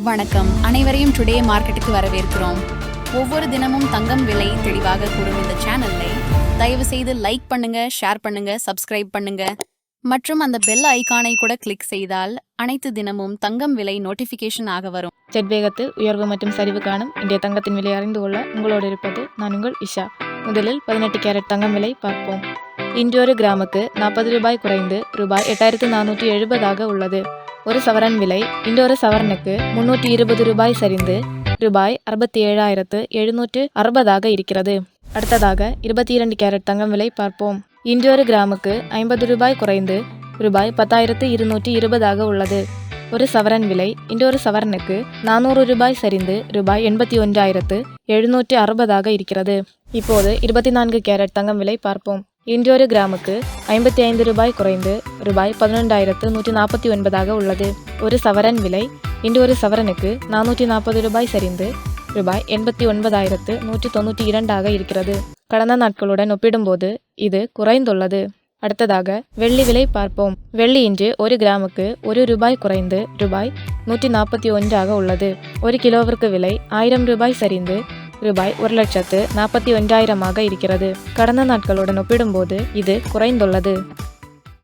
வணக்கம். அனைவரையும் டுடே மார்க்கெட்டுக்கு வரவேற்கிறோம். ஒவ்வொரு தினமும் தங்கம் விலை தெளிவாக கூறும் இந்த சேனலை தயவு செய்து லைக் பண்ணுங்க, ஷேர் பண்ணுங்க, சப்ஸ்கிரைப் பண்ணுங்க மற்றும் அந்த பெல் ஐகானை கூட கிளிக் செய்தால் அனைத்து தினமும் தங்கம் விலை நோட்டிபிகேஷன் ஆக வரும். ஜெட் வேகத்தில் உயர்வு மற்றும் சரிவு காணும் இன்றைய தங்கத்தின் விலை அறிந்து கொள்ள உங்களோடு இருப்பது நான் உங்கள் இஷா. முதலில் 18 கேரட் தங்கம் விலை பார்ப்போம். இன்று ஒரு கிராமுக்கு 40 ரூபாய் குறைந்து ரூபாய் 8470 உள்ளது. ஒரு சவரன் விலை இன்று ஒரு சவரனுக்கு 320 ரூபாய் சரிந்து ரூபாய் 67,760 இருக்கிறது. அடுத்ததாக 22 கேரட் தங்கம் விலை பார்ப்போம். இன்று ஒரு கிராமுக்கு 50 ரூபாய் குறைந்து ரூபாய் 10,220 உள்ளது. ஒரு சவரன் விலை இன்று ஒரு சவரனுக்கு 400 ரூபாய் சரிந்து ரூபாய் 81,760 இருக்கிறது. இப்போது 24 கேரட் தங்கம் விலை பார்ப்போம். இன்று ஒரு கிராமுக்கு 55 ரூபாய் குறைந்து ரூபாய் 11,149 உள்ளது. ஒரு சவரன் விலை இன்று ஒரு சவரனுக்கு 440 ரூபாய் சரிந்து ரூபாய் 89,192 இருக்கிறது. கடந்த நாட்களுடன் ஒப்பிடும்போது இது குறைந்துள்ளது. அடுத்ததாக வெள்ளி விலை பார்ப்போம். வெள்ளி இன்று ஒரு கிராமுக்கு 1 ரூபாய் குறைந்து ரூபாய் 141 உள்ளது. ஒரு கிலோவிற்கு விலை 1000 ரூபாய் சரிந்து ரூபாய் 1,41,000 இருக்கிறது. கடந்த நாட்களுடன் ஒப்பிடும்போது இது குறைந்துள்ளது.